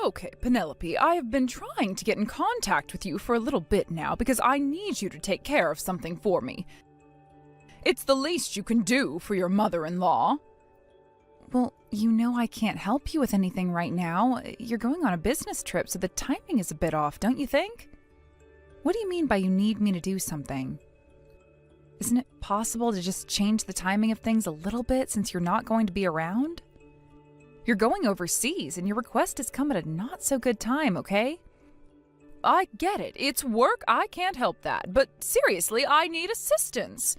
Okay, Penelope, I have been trying to get in contact with you for a little bit now because I need you to take care of something for me. It's the least you can do for your mother-in-law. Well, you know I can't help you with anything right now. You're going on a business trip, so the timing is a bit off, don't you think? What do you mean by you need me to do something? Isn't it possible to just change the timing of things a little bit since you're not going to be around? You're going overseas, and your request has come at a not-so-good time, okay? I get it. It's work. I can't help that. But seriously, I need assistance.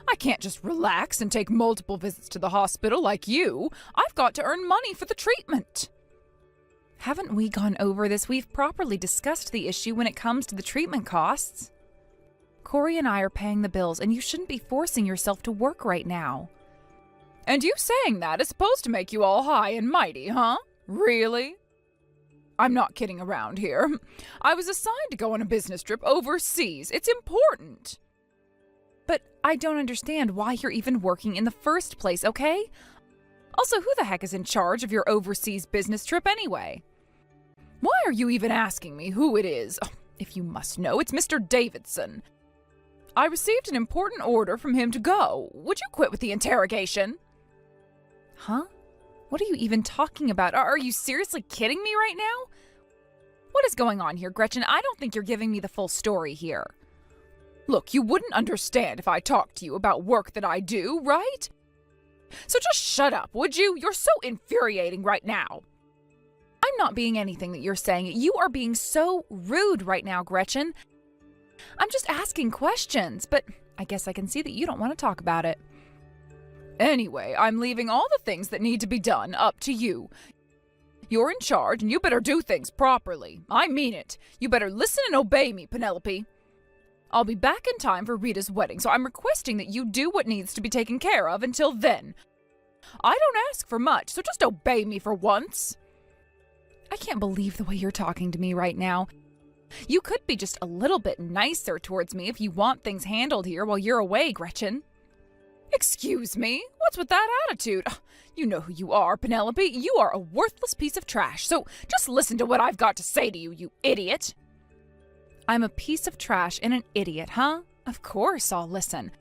I can't just relax and take multiple visits to the hospital like you. I've got to earn money for the treatment. Haven't we gone over this? We've properly discussed the issue when it comes to the treatment costs. Corey and I are paying the bills, and you shouldn't be forcing yourself to work right now. And you saying that is supposed to make you all high and mighty, huh? Really? I'm not kidding around here. I was assigned to go on a business trip overseas. It's important. But I don't understand why you're even working in the first place, okay? Also, who the heck is in charge of your overseas business trip anyway? Why are you even asking me who it is? Oh, if you must know, it's Mr. Davidson. I received an important order from him to go. Would you quit with the interrogation? Huh? What are you even talking about? Are you seriously kidding me right now? What is going on here, Gretchen? I don't think you're giving me the full story here. Look, you wouldn't understand if I talked to you about work that I do, right? So just shut up, would you? You're so infuriating right now. I'm not being anything that you're saying. You are being so rude right now, Gretchen. I'm just asking questions, but I guess I can see that you don't want to talk about it. Anyway, I'm leaving all the things that need to be done up to you. You're in charge, and you better do things properly. I mean it. You better listen and obey me, Penelope. I'll be back in time for Rita's wedding, so I'm requesting that you do what needs to be taken care of until then. I don't ask for much, so just obey me for once. I can't believe the way you're talking to me right now. You could be just a little bit nicer towards me if you want things handled here while you're away, Gretchen. Excuse me? What's with that attitude? You know who you are, Penelope. You are a worthless piece of trash, so just listen to what I've got to say to you, you idiot. I'm a piece of trash and an idiot, huh? Of course I'll listen.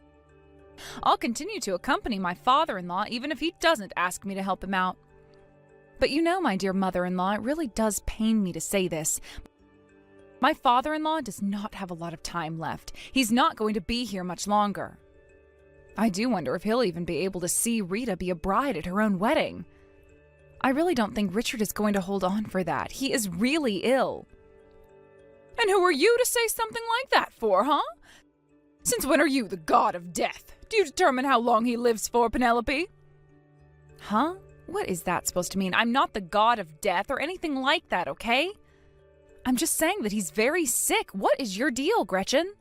I'll continue to accompany my father-in-law even if he doesn't ask me to help him out. But you know, my dear mother-in-law, it really does pain me to say this. My father-in-law does not have a lot of time left. He's not going to be here much longer. I do wonder if he'll even be able to see Rita be a bride at her own wedding. I really don't think Richard is going to hold on for that. He is really ill. And who are you to say something like that for, huh? Since when are you the god of death? Do you determine how long he lives for, Penelope? Huh? What is that supposed to mean? I'm not the god of death or anything like that, okay? I'm just saying that he's very sick. What is your deal, Gretchen?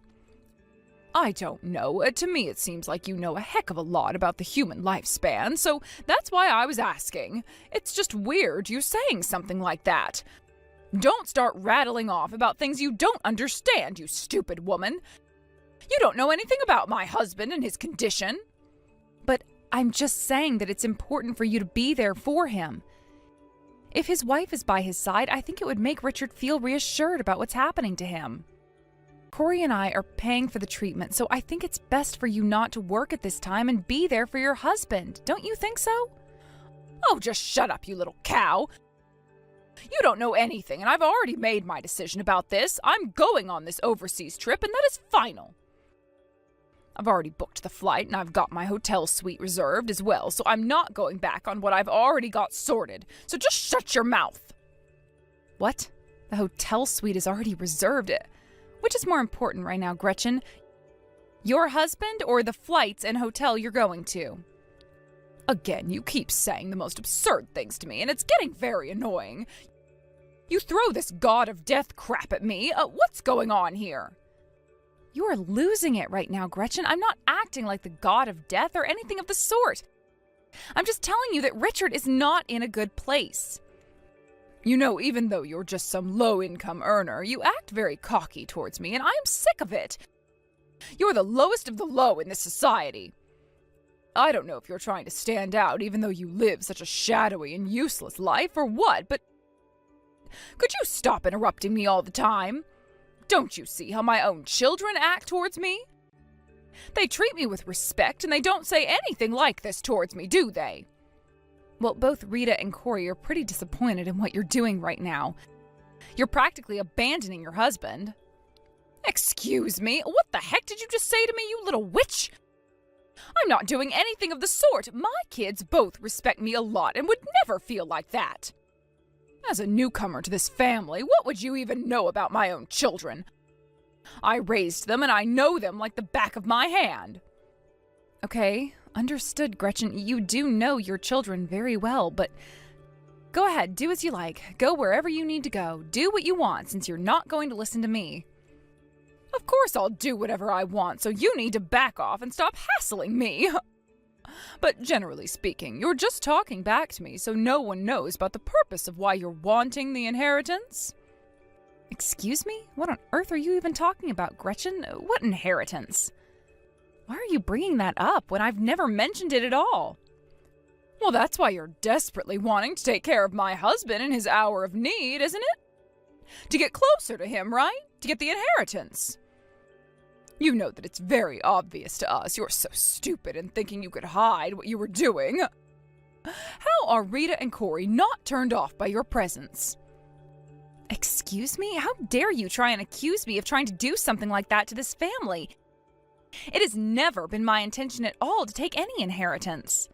I don't know. To me, it seems like you know a heck of a lot about the human lifespan, so that's why I was asking. It's just weird you saying something like that. Don't start rattling off about things you don't understand, you stupid woman. You don't know anything about my husband and his condition. But I'm just saying that it's important for you to be there for him. If his wife is by his side, I think it would make Richard feel reassured about what's happening to him. Corey and I are paying for the treatment, so I think it's best for you not to work at this time and be there for your husband. Don't you think so? Oh, just shut up, you little cow. You don't know anything, and I've already made my decision about this. I'm going on this overseas trip, and that is final. I've already booked the flight, and I've got my hotel suite reserved as well, so I'm not going back on what I've already got sorted. So just shut your mouth. What? The hotel suite is already reserved. Which is more important right now, Gretchen? Your husband or the flights and hotel you're going to? Again, you keep saying the most absurd things to me, and it's getting very annoying. You throw this god of death crap at me. What's going on here? You are losing it right now, Gretchen. I'm not acting like the god of death or anything of the sort. I'm just telling you that Richard is not in a good place. You know, even though you're just some low-income earner, you act very cocky towards me, and I am sick of it. You're the lowest of the low in this society. I don't know if you're trying to stand out, even though you live such a shadowy and useless life, or what, but Could you stop interrupting me all the time? Don't you see how my own children act towards me? They treat me with respect, and they don't say anything like this towards me, do they? Well, both Rita and Corey are pretty disappointed in what you're doing right now. You're practically abandoning your husband. Excuse me, what the heck did you just say to me, you little witch? I'm not doing anything of the sort. My kids both respect me a lot and would never feel like that. As a newcomer to this family, what would you even know about my own children? I raised them and I know them like the back of my hand. Okay, understood, Gretchen. You do know your children very well, but go ahead, do as you like. Go wherever you need to go. Do what you want since you're not going to listen to me. Of course I'll do whatever I want, so you need to back off and stop hassling me. But generally speaking, you're just talking back to me so no one knows about the purpose of why you're wanting the inheritance. Excuse me? What on earth are you even talking about, Gretchen? What inheritance? Why are you bringing that up when I've never mentioned it at all? Well, that's why you're desperately wanting to take care of my husband in his hour of need, isn't it? To get closer to him, right? To get the inheritance. You know that it's very obvious to us. You're so stupid in thinking you could hide what you were doing. How are Rita and Corey not turned off by your presence? Excuse me? How dare you try and accuse me of trying to do something like that to this family? It has never been my intention at all to take any inheritance.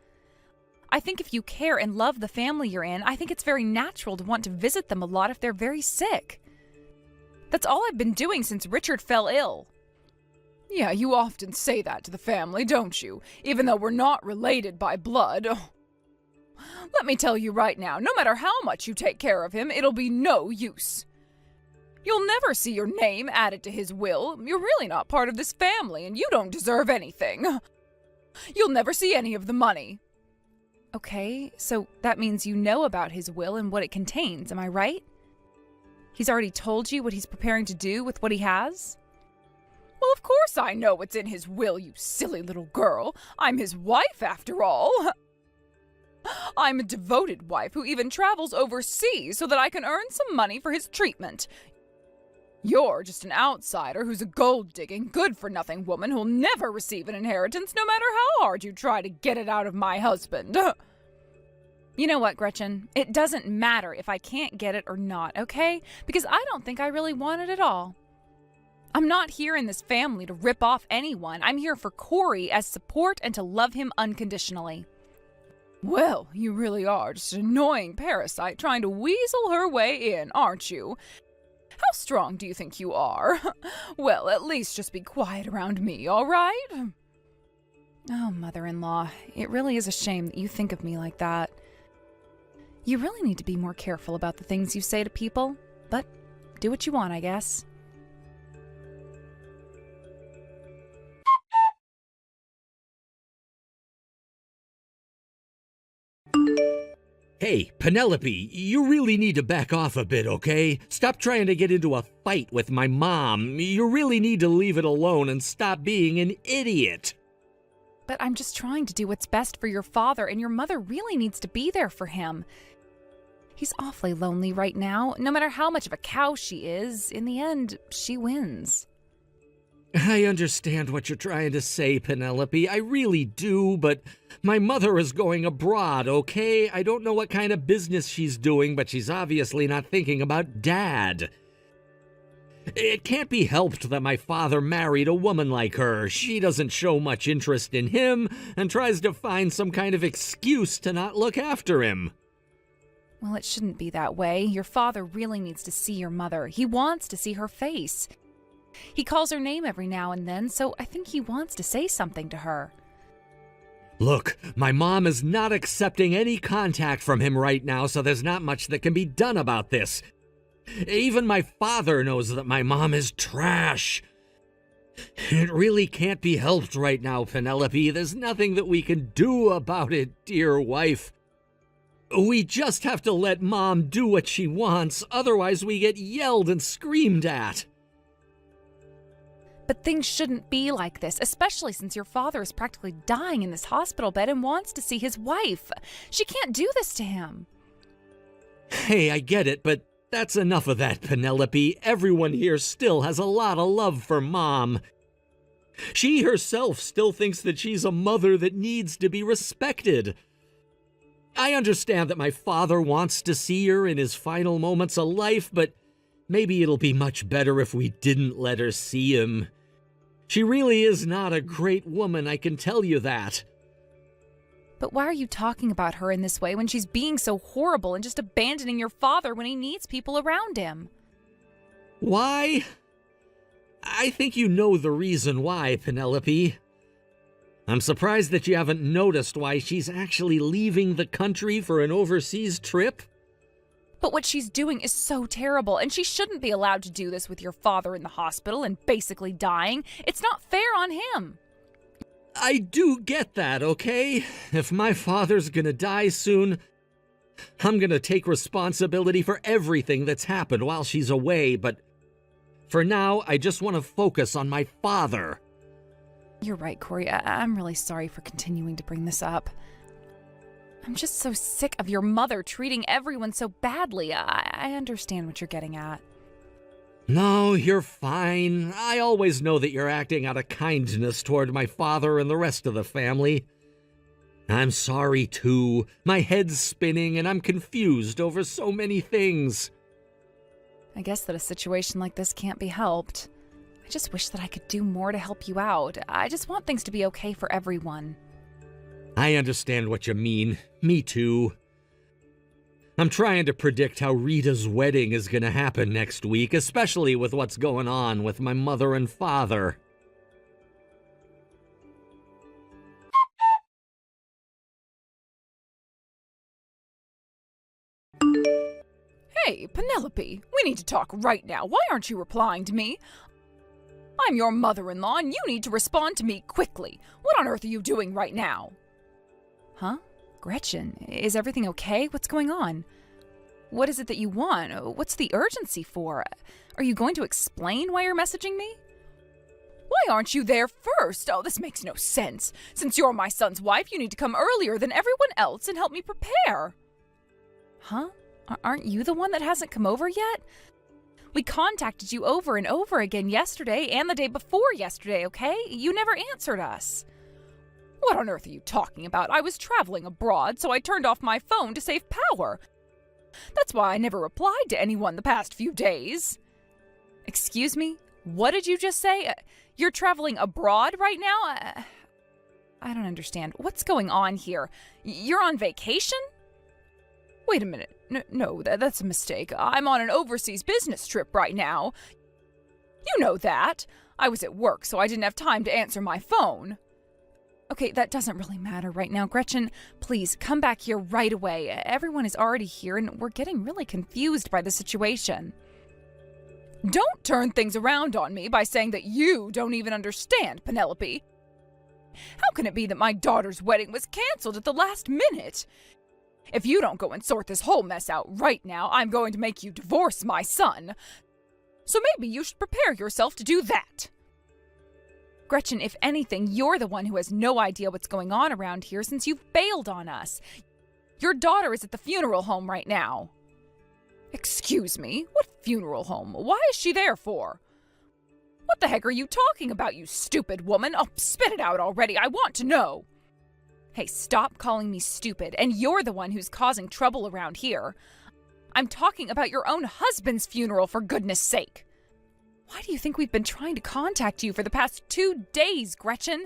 I think if you care and love the family you're in, I think it's very natural to want to visit them a lot if they're very sick. That's all I've been doing since Richard fell ill. Yeah, you often say that to the family, don't you? Even though we're not related by blood. Oh. Let me tell you right now, no matter how much you take care of him, it'll be no use. You'll never see your name added to his will. You're really not part of this family, and you don't deserve anything. You'll never see any of the money. Okay, so that means you know about his will and what it contains, am I right? He's already told you what he's preparing to do with what he has? Well, of course I know what's in his will, you silly little girl. I'm his wife, after all. I'm a devoted wife who even travels overseas so that I can earn some money for his treatment. You're just an outsider who's a gold-digging, good-for-nothing woman who'll never receive an inheritance no matter how hard you try to get it out of my husband. You know what, Gretchen? It doesn't matter if I can't get it or not, okay? Because I don't think I really want it at all. I'm not here in this family to rip off anyone. I'm here for Corey as support and to love him unconditionally. Well, you really are just an annoying parasite trying to weasel her way in, aren't you? How strong do you think you are? Well, at least just be quiet around me, all right? Oh, mother-in-law, it really is a shame that you think of me like that. You really need to be more careful about the things you say to people, but do what you want, I guess. Hey, Penelope, you really need to back off a bit, okay? Stop trying to get into a fight with my mom. You really need to leave it alone and stop being an idiot. But I'm just trying to do what's best for your father, and your mother really needs to be there for him. He's awfully lonely right now. No matter how much of a cow she is, in the end, she wins. I understand what you're trying to say, Penelope. I really do, but my mother is going abroad, okay? I don't know what kind of business she's doing, but she's obviously not thinking about Dad. It can't be helped that my father married a woman like her. She doesn't show much interest in him and tries to find some kind of excuse to not look after him. Well, it shouldn't be that way. Your father really needs to see your mother. He wants to see her face. He calls her name every now and then, so I think he wants to say something to her. Look, my mom is not accepting any contact from him right now, so there's not much that can be done about this. Even my father knows that my mom is trash. It really can't be helped right now, Penelope. There's nothing that we can do about it, dear wife. We just have to let Mom do what she wants, otherwise we get yelled and screamed at. But things shouldn't be like this, especially since your father is practically dying in this hospital bed and wants to see his wife. She can't do this to him. Hey, I get it, but That's enough of that, Penelope. Everyone here still has a lot of love for Mom. She herself still thinks that she's a mother that needs to be respected. I understand that my father wants to see her in his final moments of life, but maybe it'll be much better if we didn't let her see him. She really is not a great woman, I can tell you that. But why are you talking about her in this way when she's being so horrible and just abandoning your father when he needs people around him? Why? I think you know the reason why, Penelope. I'm surprised that you haven't noticed why she's actually leaving the country for an overseas trip. But what she's doing is so terrible, and she shouldn't be allowed to do this with your father in the hospital and basically dying. It's not fair on him. I do get that, okay? If my father's gonna die soon, I'm gonna take responsibility for everything that's happened while she's away, but for now, I just want to focus on my father. You're right, Corey. I'm really sorry for continuing to bring this up. I'm just so sick of your mother treating everyone so badly. I understand what you're getting at. No, you're fine. I always know that you're acting out of kindness toward my father and the rest of the family. I'm sorry, too. My head's spinning and I'm confused over so many things. I guess that a situation like this can't be helped. I just wish that I could do more to help you out. I just want things to be okay for everyone. I understand what you mean. Me too. I'm trying to predict how Rita's wedding is going to happen next week, especially with what's going on with my mother and father. Hey, Penelope, we need to talk right now. Why aren't you replying to me? I'm your mother-in-law, and you need to respond to me quickly. What on earth are you doing right now? Huh? Gretchen, is everything okay? What's going on? What is it that you want? What's the urgency for? Are you going to explain why you're messaging me? Why aren't you there first? Oh, this makes no sense. Since you're my son's wife, you need to come earlier than everyone else and help me prepare. Huh? Aren't you the one that hasn't come over yet? We contacted you over and over again yesterday and the day before yesterday, okay? You never answered us. What on earth are you talking about? I was traveling abroad, so I turned off my phone to save power. That's why I never replied to anyone the past few days. Excuse me? What did you just say? You're traveling abroad right now? I don't understand. What's going on here? You're on vacation? Wait a minute. No, that's a mistake. I'm on an overseas business trip right now. You know that. I was at work, so I didn't have time to answer my phone. Okay, that doesn't really matter right now. Gretchen, please come back here right away. Everyone is already here, and we're getting really confused by the situation. Don't turn things around on me by saying that you don't even understand, Penelope. How can it be that my daughter's wedding was canceled at the last minute? If you don't go and sort this whole mess out right now, I'm going to make you divorce my son. So maybe you should prepare yourself to do that. Gretchen, if anything, you're the one who has no idea what's going on around here since you've bailed on us. Your daughter is at the funeral home right now. Excuse me? What funeral home? Why is she there for? What the heck are you talking about, you stupid woman? Oh, spit it out already. I want to know. Hey, stop calling me stupid, and you're the one who's causing trouble around here. I'm talking about your own husband's funeral, for goodness sake. Why do you think we've been trying to contact you for the past 2 days, Gretchen?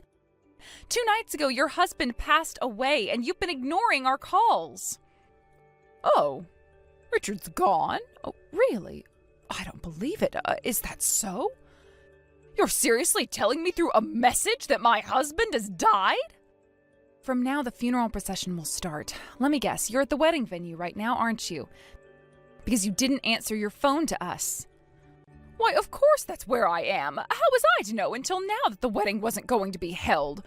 2 nights ago, your husband passed away, and you've been ignoring our calls. Oh, Richard's gone? Oh, really? I don't believe it. Is that so? You're seriously telling me through a message that my husband has died? From now, the funeral procession will start. Let me guess, you're at the wedding venue right now, aren't you? Because you didn't answer your phone to us. Why, of course that's where I am. How was I to know until now that the wedding wasn't going to be held?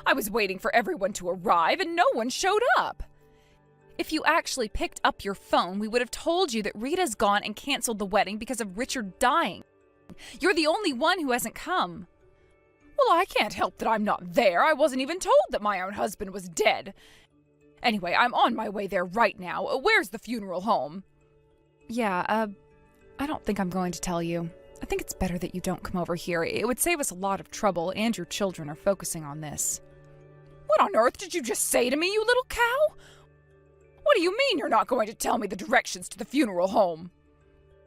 I was waiting for everyone to arrive and no one showed up. If you actually picked up your phone, we would have told you that Rita's gone and canceled the wedding because of Richard dying. You're the only one who hasn't come. Well, I can't help that I'm not there. I wasn't even told that my own husband was dead. Anyway, I'm on my way there right now. Where's the funeral home? Yeah, I don't think I'm going to tell you. I think it's better that you don't come over here. It would save us a lot of trouble, and your children are focusing on this. What on earth did you just say to me, you little cow? What do you mean you're not going to tell me the directions to the funeral home?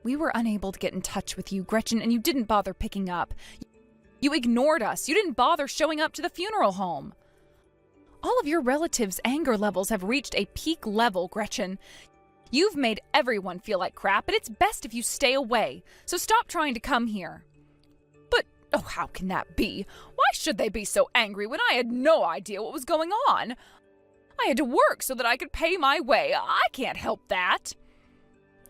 We were unable to get in touch with you, Gretchen, and you didn't bother picking up. You ignored us. You didn't bother showing up to the funeral home. All of your relatives' anger levels have reached a peak level, Gretchen. You've made everyone feel like crap, and it's best if you stay away, so stop trying to come here. But, oh, how can that be? Why should they be so angry when I had no idea what was going on? I had to work so that I could pay my way. I can't help that.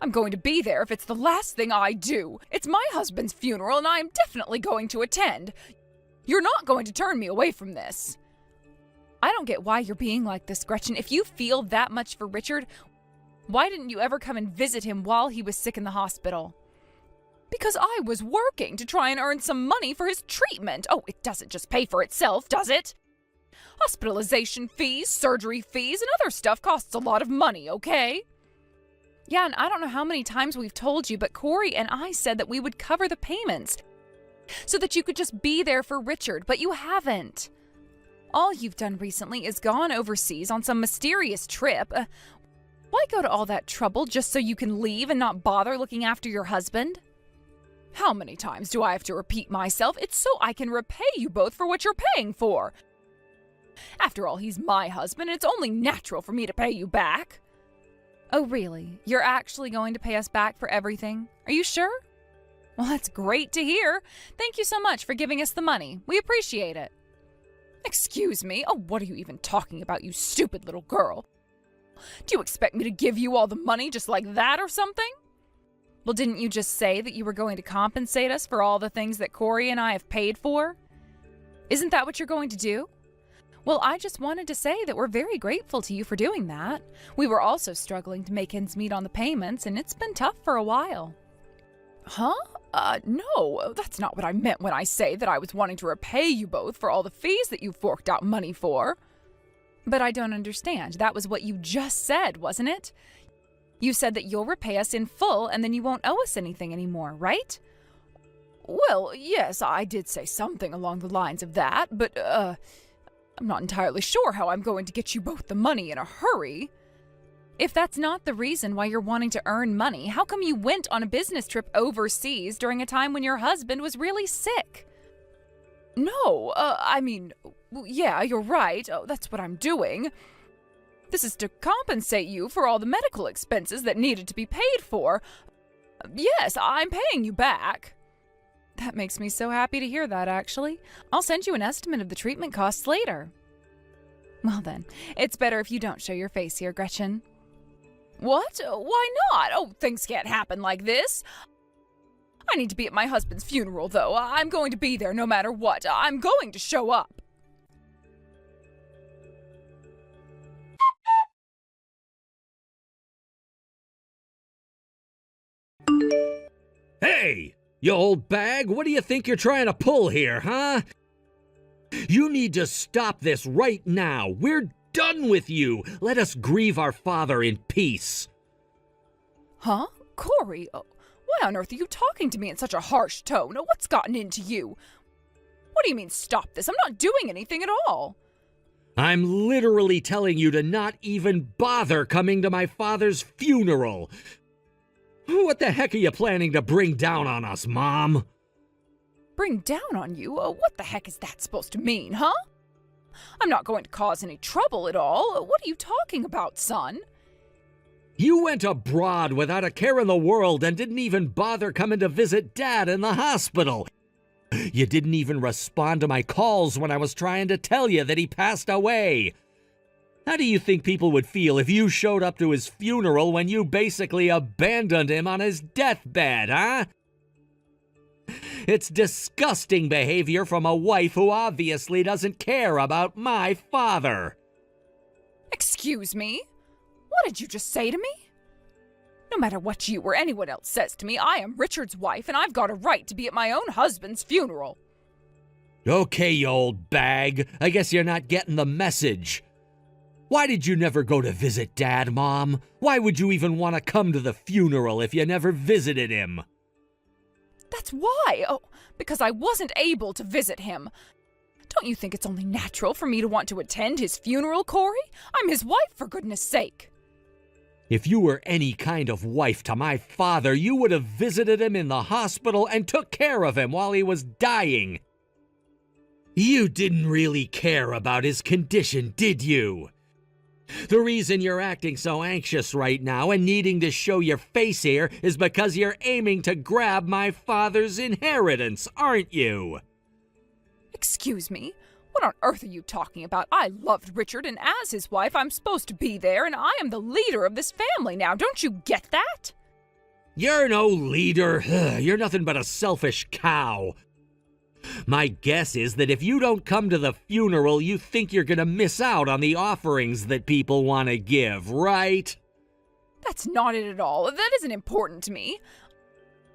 I'm going to be there if it's the last thing I do. It's my husband's funeral, and I am definitely going to attend. You're not going to turn me away from this. I don't get why you're being like this, Gretchen. If you feel that much for Richard, why didn't you ever come and visit him while he was sick in the hospital? Because I was working to try and earn some money for his treatment. Oh, it doesn't just pay for itself, does it? Hospitalization fees, surgery fees, and other stuff costs a lot of money, okay? Yeah, and I don't know how many times we've told you, but Corey and I said that we would cover the payments so that you could just be there for Richard, but you haven't. All you've done recently is gone overseas on some mysterious trip. Why go to all that trouble just so you can leave and not bother looking after your husband? How many times do I have to repeat myself? It's so I can repay you both for what you're paying for. After all, he's my husband, and it's only natural for me to pay you back. Oh, really? You're actually going to pay us back for everything? Are you sure? Well, that's great to hear. Thank you so much for giving us the money. We appreciate it. Excuse me? Oh, what are you even talking about, you stupid little girl? Do you expect me to give you all the money just like that or something? Well, didn't you just say that you were going to compensate us for all the things that Corey and I have paid for? Isn't that what you're going to do? Well, I just wanted to say that we're very grateful to you for doing that. We were also struggling to make ends meet on the payments, and it's been tough for a while. Huh? No, that's not what I meant when I say that I was wanting to repay you both for all the fees that you forked out money for. But I don't understand. That was what you just said, wasn't it? You said that you'll repay us in full and then you won't owe us anything anymore, right? Well, yes, I did say something along the lines of that, but, I'm not entirely sure how I'm going to get you both the money in a hurry. If that's not the reason why you're wanting to earn money, how come you went on a business trip overseas during a time when your husband was really sick? No, yeah, you're right. Oh, that's what I'm doing. This is to compensate you for all the medical expenses that needed to be paid for. Yes, I'm paying you back. That makes me so happy to hear that, actually. I'll send you an estimate of the treatment costs later. Well then, it's better if you don't show your face here, Gretchen. What? Why not? Oh, things can't happen like this. I need to be at my husband's funeral, though. I'm going to be there no matter what. I'm going to show up. Hey! You old bag, what do you think you're trying to pull here, huh? You need to stop this right now. We're done with you. Let us grieve our father in peace. Huh? Corey, why on earth are you talking to me in such a harsh tone? What's gotten into you? What do you mean, stop this? I'm not doing anything at all. I'm literally telling you to not even bother coming to my father's funeral. What the heck are you planning to bring down on us, Mom? Bring down on you? What the heck is that supposed to mean, huh? I'm not going to cause any trouble at all. What are you talking about, son? You went abroad without a care in the world and didn't even bother coming to visit Dad in the hospital. You didn't even respond to my calls when I was trying to tell you that he passed away. How do you think people would feel if you showed up to his funeral when you basically abandoned him on his deathbed, huh? It's disgusting behavior from a wife who obviously doesn't care about my father. Excuse me? What did you just say to me? No matter what you or anyone else says to me, I am Richard's wife and I've got a right to be at my own husband's funeral. Okay, you old bag. I guess you're not getting the message. Why did you never go to visit Dad, Mom? Why would you even want to come to the funeral if you never visited him? That's why! Oh, because I wasn't able to visit him. Don't you think it's only natural for me to want to attend his funeral, Corey? I'm his wife, for goodness sake. If you were any kind of wife to my father, you would have visited him in the hospital and took care of him while he was dying. You didn't really care about his condition, did you? The reason you're acting so anxious right now and needing to show your face here is because you're aiming to grab my father's inheritance, aren't you? Excuse me? What on earth are you talking about? I loved Richard, and as his wife, I'm supposed to be there, and I am the leader of this family now. Don't you get that? You're no leader. You're nothing but a selfish cow. My guess is that if you don't come to the funeral, you think you're gonna miss out on the offerings that people want to give, right? That's not it at all. That isn't important to me.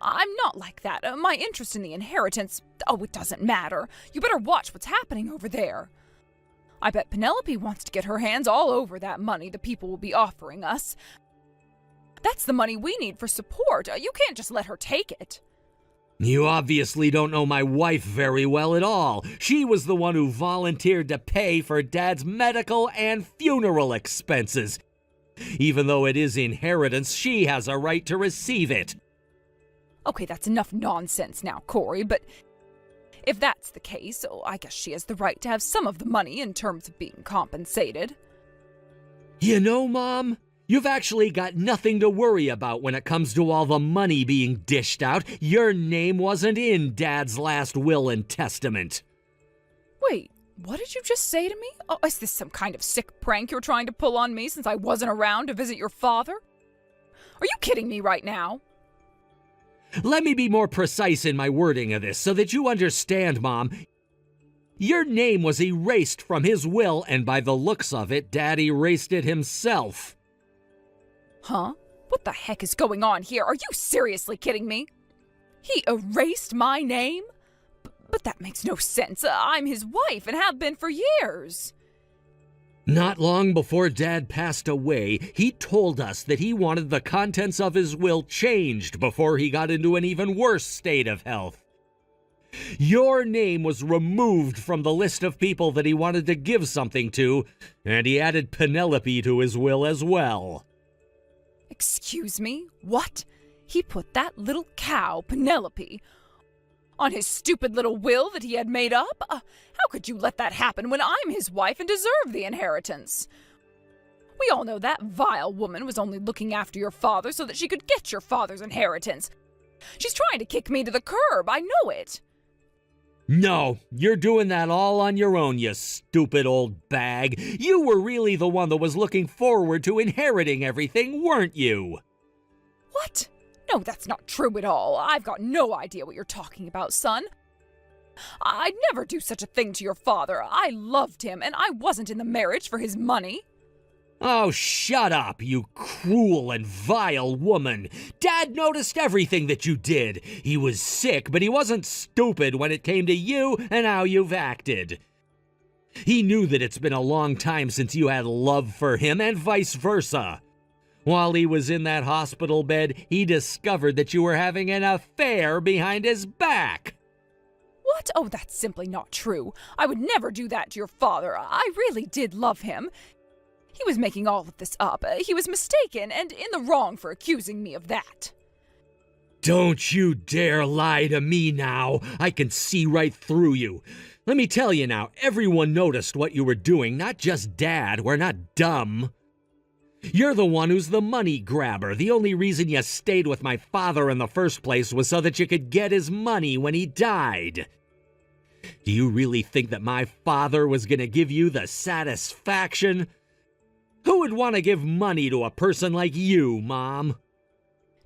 I'm not like that. My interest in the inheritance, it doesn't matter. You better watch what's happening over there. I bet Penelope wants to get her hands all over that money the people will be offering us. That's the money we need for support. You can't just let her take it. You obviously don't know my wife very well at all. She was the one who volunteered to pay for Dad's medical and funeral expenses. Even though it is inheritance, she has a right to receive it. Okay, that's enough nonsense now, Corey, but if that's the case, I guess she has the right to have some of the money in terms of being compensated. You know, Mom, you've actually got nothing to worry about when it comes to all the money being dished out. Your name wasn't in Dad's last will and testament. Wait, what did you just say to me? Oh, is this some kind of sick prank you're trying to pull on me since I wasn't around to visit your father? Are you kidding me right now? Let me be more precise in my wording of this so that you understand, Mom. Your name was erased from his will, and by the looks of it, Dad erased it himself. Huh? What the heck is going on here? Are you seriously kidding me? He erased my name? But that makes no sense. I'm his wife and have been for years. Not long before Dad passed away, he told us that he wanted the contents of his will changed before he got into an even worse state of health. Your name was removed from the list of people that he wanted to give something to, and he added Penelope to his will as well. Excuse me? What? He put that little cow, Penelope, on his stupid little will that he had made up? How could you let that happen when I'm his wife and deserve the inheritance? We all know that vile woman was only looking after your father so that she could get your father's inheritance. She's trying to kick me to the curb, I know it. No, you're doing that all on your own, you stupid old bag. You were really the one that was looking forward to inheriting everything, weren't you? What? No, that's not true at all. I've got no idea what you're talking about, son. I'd never do such a thing to your father. I loved him, and I wasn't in the marriage for his money. Oh, shut up, you cruel and vile woman. Dad noticed everything that you did. He was sick, but he wasn't stupid when it came to you and how you've acted. He knew that it's been a long time since you had love for him, and vice versa. While he was in that hospital bed, he discovered that you were having an affair behind his back. What? Oh, that's simply not true. I would never do that to your father. I really did love him. He was making all of this up. He was mistaken and in the wrong for accusing me of that. Don't you dare lie to me now. I can see right through you. Let me tell you now, everyone noticed what you were doing, not just Dad. We're not dumb. You're the one who's the money grabber. The only reason you stayed with my father in the first place was so that you could get his money when he died. Do you really think that my father was going to give you the satisfaction? Who would want to give money to a person like you, Mom?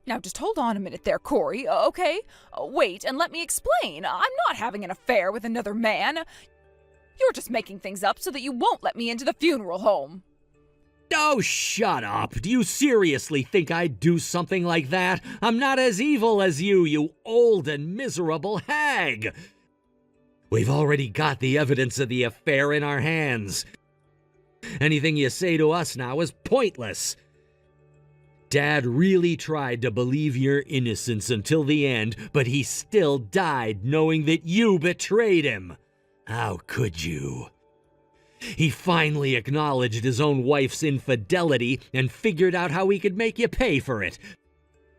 Now just hold on a minute there, Corey, okay? Wait and let me explain. I'm not having an affair with another man. You're just making things up so that you won't let me into the funeral home. Oh, shut up. Do you seriously think I'd do something like that? I'm not as evil as you old and miserable hag. We've already got the evidence of the affair in our hands. Anything you say to us now is pointless. Dad really tried to believe your innocence until the end, but he still died knowing that you betrayed him. How could you? He finally acknowledged his own wife's infidelity and figured out how he could make you pay for it.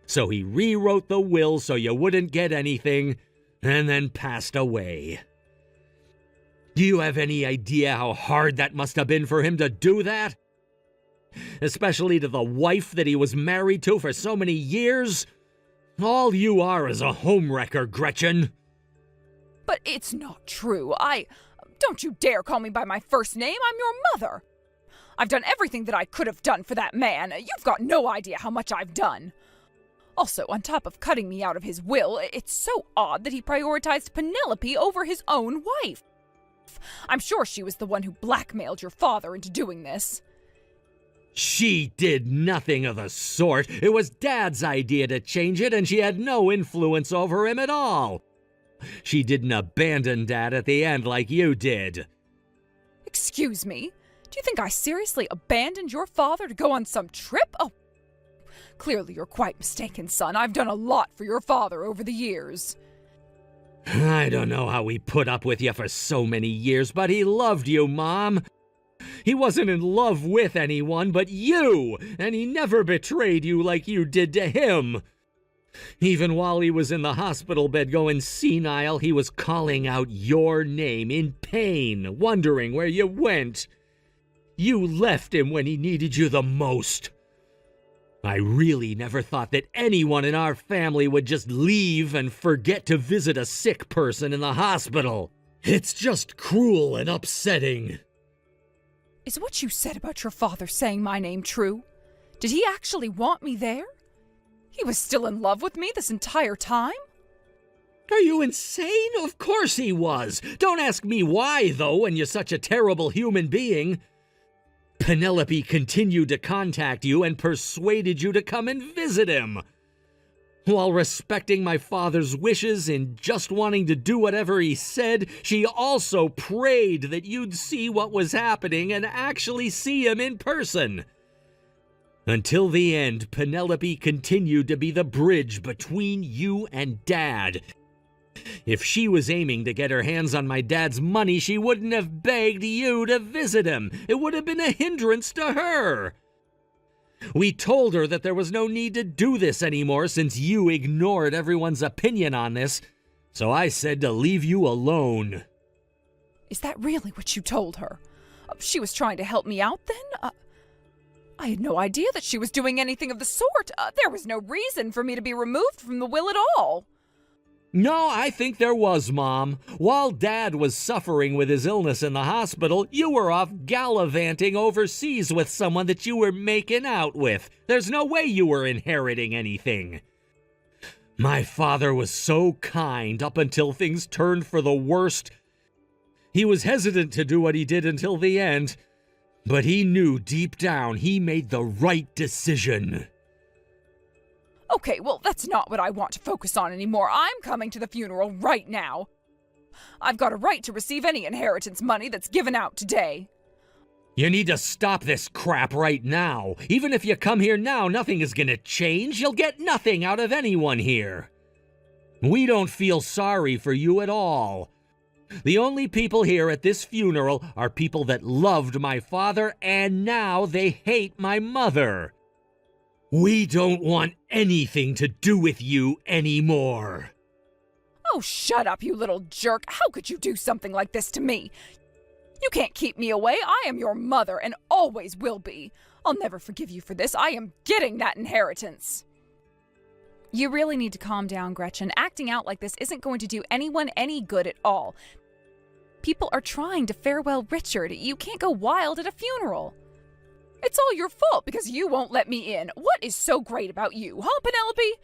So he rewrote the will so you wouldn't get anything, and then passed away. Do you have any idea how hard that must have been for him to do that? Especially to the wife that he was married to for so many years? All you are is a homewrecker, Gretchen. But it's not true. Don't you dare call me by my first name. I'm your mother. I've done everything that I could have done for that man. You've got no idea how much I've done. Also, on top of cutting me out of his will, it's so odd that he prioritized Penelope over his own wife. I'm sure she was the one who blackmailed your father into doing this. She did nothing of the sort. It was Dad's idea to change it, and she had no influence over him at all. She didn't abandon Dad at the end like you did. Excuse me? Do you think I seriously abandoned your father to go on some trip? Oh, clearly you're quite mistaken, son. I've done a lot for your father over the years. I don't know how he put up with you for so many years, but he loved you, Mom. He wasn't in love with anyone but you, and he never betrayed you like you did to him. Even while he was in the hospital bed going senile, he was calling out your name in pain, wondering where you went. You left him when he needed you the most. I really never thought that anyone in our family would just leave and forget to visit a sick person in the hospital. It's just cruel and upsetting. Is what you said about your father saying my name true? Did he actually want me there? He was still in love with me this entire time? Are you insane? Of course he was. Don't ask me why, though, when you're such a terrible human being. Penelope continued to contact you and persuaded you to come and visit him. While respecting my father's wishes and just wanting to do whatever he said, she also prayed that you'd see what was happening and actually see him in person. Until the end, Penelope continued to be the bridge between you and Dad. If she was aiming to get her hands on my dad's money, she wouldn't have begged you to visit him. It would have been a hindrance to her. We told her that there was no need to do this anymore since you ignored everyone's opinion on this, so I said to leave you alone. Is that really what you told her? She was trying to help me out then? I had no idea that she was doing anything of the sort. There was no reason for me to be removed from the will at all. No, I think there was, Mom. While Dad was suffering with his illness in the hospital, you were off gallivanting overseas with someone that you were making out with. There's no way you were inheriting anything. My father was so kind up until things turned for the worst. He was hesitant to do what he did until the end, but he knew deep down he made the right decision. Okay, well, that's not what I want to focus on anymore. I'm coming to the funeral right now. I've got a right to receive any inheritance money that's given out today. You need to stop this crap right now. Even if you come here now, nothing is gonna change. You'll get nothing out of anyone here. We don't feel sorry for you at all. The only people here at this funeral are people that loved my father, and now they hate my mother. We don't want anything to do with you anymore. Oh, shut up, you little jerk. How could you do something like this to me? You can't keep me away. I am your mother and always will be. I'll never forgive you for this. I am getting that inheritance. You really need to calm down, Gretchen. Acting out like this isn't going to do anyone any good at all. People are trying to farewell Richard. You can't go wild at a funeral. It's all your fault because you won't let me in. What is so great about you, huh, Penelope?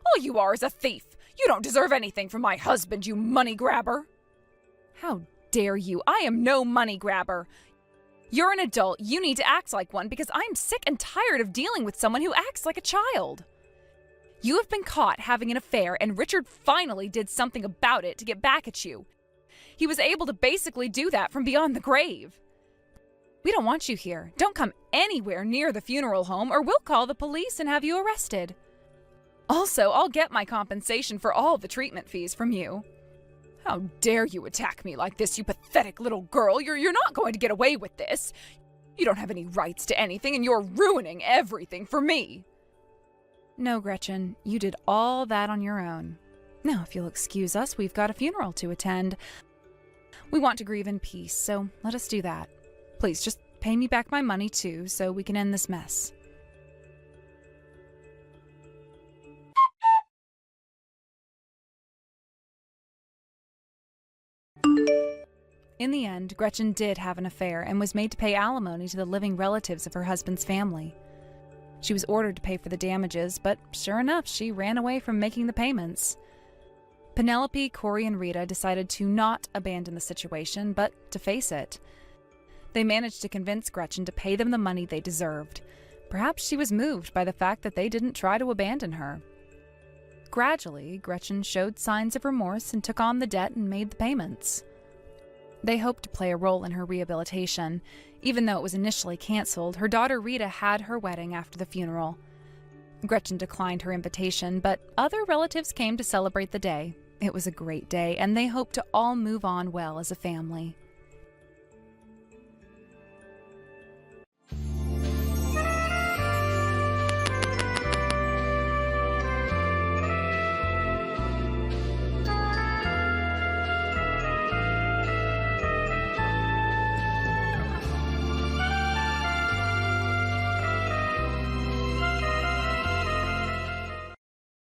All you are is a thief. You don't deserve anything from my husband, you money grabber. How dare you? I am no money grabber. You're an adult. You need to act like one because I'm sick and tired of dealing with someone who acts like a child. You have been caught having an affair, and Richard finally did something about it to get back at you. He was able to basically do that from beyond the grave. We don't want you here. Don't come anywhere near the funeral home or we'll call the police and have you arrested. Also, I'll get my compensation for all the treatment fees from you. How dare you attack me like this, you pathetic little girl? You're not going to get away with this. You don't have any rights to anything and you're ruining everything for me. No, Gretchen, you did all that on your own. Now, if you'll excuse us, we've got a funeral to attend. We want to grieve in peace, so let us do that. Please, just pay me back my money, too, so we can end this mess. In the end, Gretchen did have an affair and was made to pay alimony to the living relatives of her husband's family. She was ordered to pay for the damages, but sure enough, she ran away from making the payments. Penelope, Corey, and Rita decided to not abandon the situation, but to face it. They managed to convince Gretchen to pay them the money they deserved. Perhaps she was moved by the fact that they didn't try to abandon her. Gradually, Gretchen showed signs of remorse and took on the debt and made the payments. They hoped to play a role in her rehabilitation. Even though it was initially canceled, her daughter Rita had her wedding after the funeral. Gretchen declined her invitation, but other relatives came to celebrate the day. It was a great day, and they hoped to all move on well as a family.